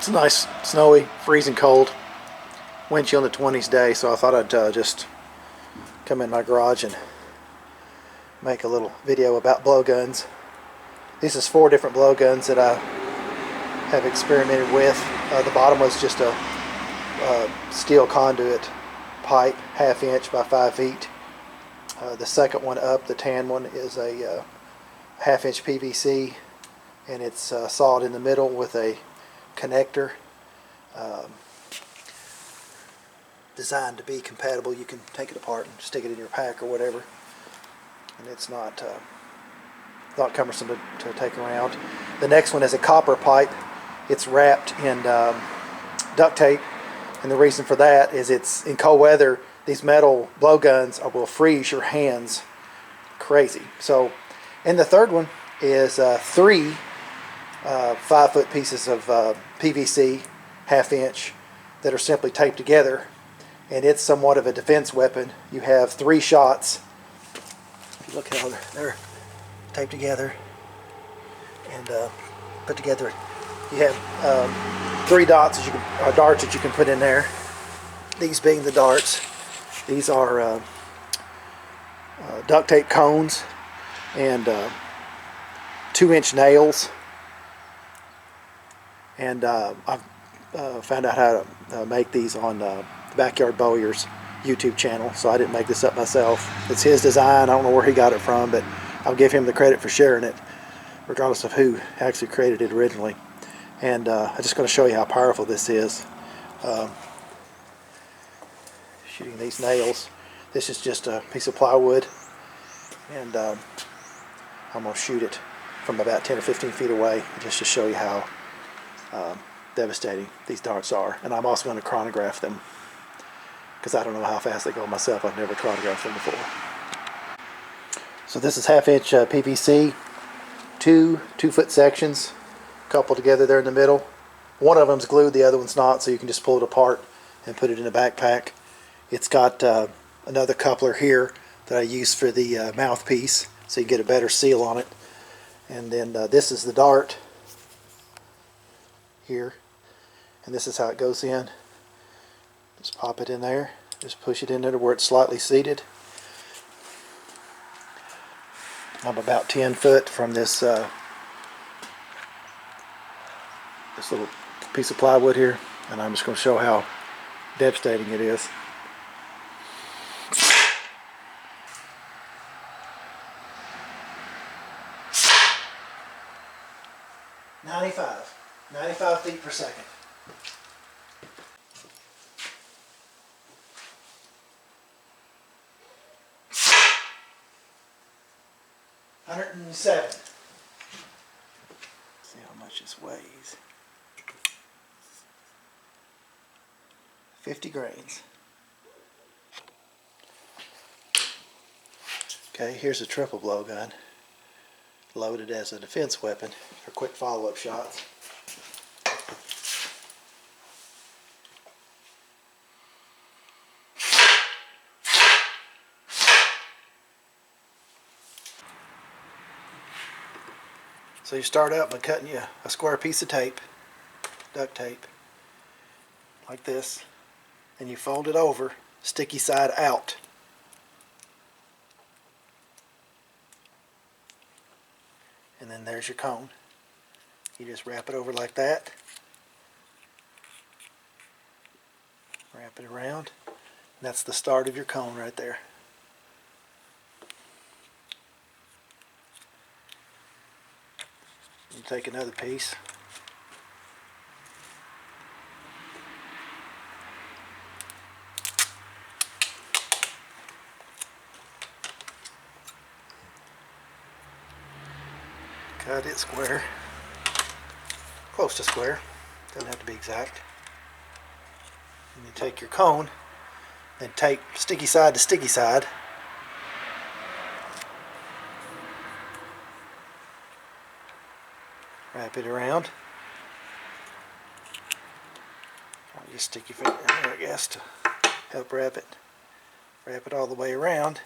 It's a nice, snowy, freezing cold, wind chill in the 20s day, so I thought I'd just come in my garage and make a little video about blowguns. This is 4 different blowguns that I have experimented with. The bottom was just a steel conduit pipe, 1/2 inch by 5 feet. The second one up, the tan one, is a 1/2 inch PVC, and it's sawed in the middle with a connector designed to be compatible. You can take it apart and stick it in your pack or whatever, and it's not cumbersome to take around. The next one is a copper pipe. It's wrapped in duct tape, and the reason for that is it's in cold weather. These metal blowguns will freeze your hands crazy. So, and the third one is 3 5-foot pieces of PVC, 1/2 inch, that are simply taped together, and it's somewhat of a defense weapon. You have 3 shots. If you look how they're taped together and put together, you have 3 darts that you can put in there. These being the darts. These are duct tape cones and 2-inch nails. And I've found out how to make these on Backyard Bowyer's YouTube channel, so I didn't make this up myself. It's his design. I don't know where he got it from, but I'll give him the credit for sharing it, regardless of who actually created it originally. And I'm just going to show you how powerful this is. Shooting these nails. This is just a piece of plywood, and I'm going to shoot it from about 10 or 15 feet away, just to show you how devastating these darts are. And I'm also going to chronograph them, because I don't know how fast they go myself. I've never chronographed them before. So this is 1/2 inch PVC, 2-foot sections coupled together there in the middle. One of them's glued, the other one's not, so you can just pull it apart and put it in a backpack. It's got another coupler here that I use for the mouthpiece, so you get a better seal on it. And then this is the dart here, and this is how it goes in. Just pop it in there, just push it in there to where it's slightly seated. I'm about 10 foot from this this little piece of plywood here, and I'm just going to show how devastating it is. Ninety-five feet per second. $107. See how much this weighs. 50 grains. Okay, here's a triple blowgun, loaded as a defense weapon for quick follow-up shots. So you start out by cutting you a square piece of tape, duct tape, like this, and you fold it over, sticky side out. And then there's your cone. You just wrap it over like that, wrap it around, and that's the start of your cone right there. You take another piece, cut it square, close to square, doesn't have to be exact. And you take your cone and tape sticky side to sticky side, wrap it around. I'll just stick your finger in there, I guess, to help wrap it. Wrap it all the way around,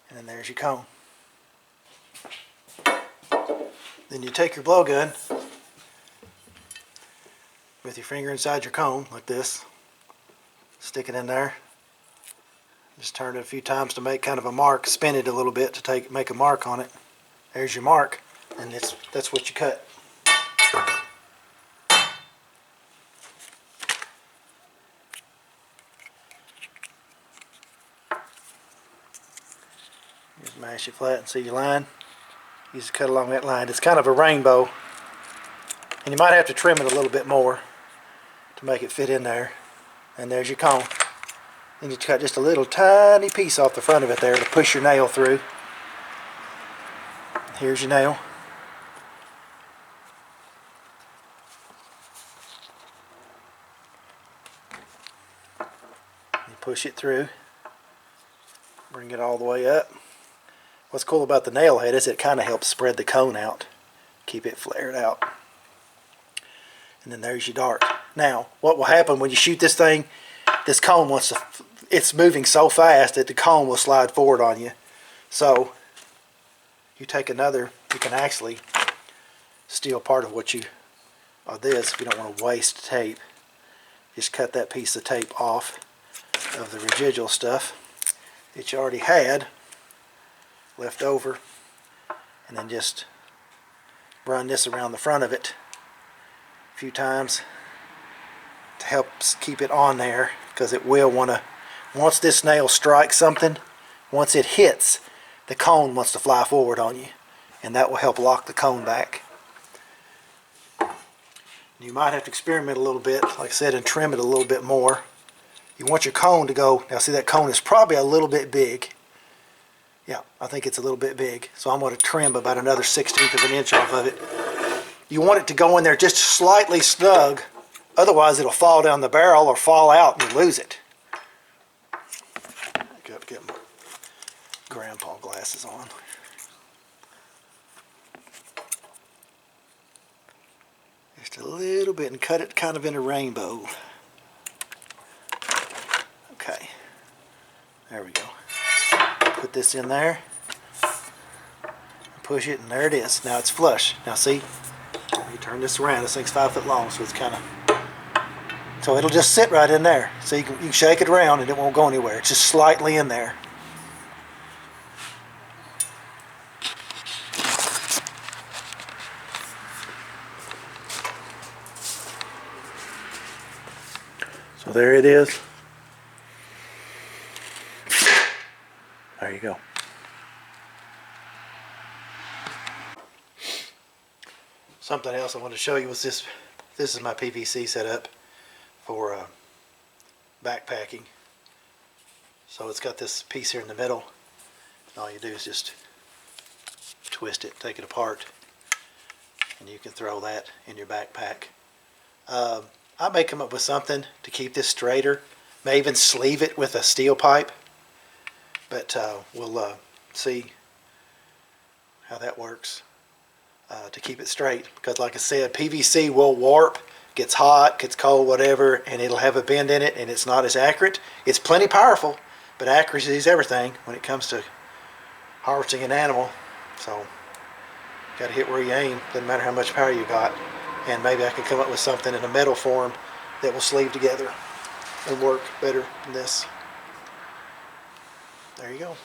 and then there's your cone. Then you take your blowgun with your finger inside your cone like this. Stick it in there. Just turn it a few times to make kind of a mark. Spin it a little bit to make a mark on it. There's your mark, and that's what you cut. Just mash it flat and see your line. You just cut along that line. It's kind of a rainbow, and you might have to trim it a little bit more to make it fit in there. And there's your cone. Then you cut just a little tiny piece off the front of it there to push your nail through. Here's your nail. You push it through. Bring it all the way up. What's cool about the nail head is it kind of helps spread the cone out. Keep it flared out. And then there's your dart. Now, what will happen when you shoot this thing, this cone it's moving so fast that the cone will slide forward on you. So, you take another, you can actually steal part of this if you don't want to waste tape. Just cut that piece of tape off of the residual stuff that you already had left over, and then just run this around the front of it a few times to help keep it on there, because it will want to, once this nail strikes something, once it hits, the cone wants to fly forward on you, and that will help lock the cone back. You might have to experiment a little bit, like I said, and trim it a little bit more. You want your cone to go, now see that cone is probably a little bit big. Yeah, I think it's a little bit big. So I'm going to trim about another 1/16 of an inch off of it. You want it to go in there just slightly snug, otherwise it'll fall down the barrel or fall out and you lose it. Got to get my grandpa glasses on. Just a little bit and cut it kind of in a rainbow. Okay, there we go. Put this in there, push it, and there it is. Now it's flush. Now see, you turn this around. This thing's 5 foot long, so it's kind of, so it'll just sit right in there. So you can shake it around and it won't go anywhere. It's just slightly in there. So there it is. There you go. Something else I want to show you was this. This is my PVC setup for backpacking. So it's got this piece here in the middle. And all you do is just twist it, take it apart, and you can throw that in your backpack. I may come up with something to keep this straighter. May even sleeve it with a steel pipe. But we'll see how that works to keep it straight. Because like I said, PVC will warp, gets hot, gets cold, whatever, and it'll have a bend in it, and it's not as accurate. It's plenty powerful, but accuracy is everything when it comes to harvesting an animal. So, got to hit where you aim. Doesn't matter how much power you got. And maybe I can come up with something in a metal form that will sleeve together and work better than this. There you go.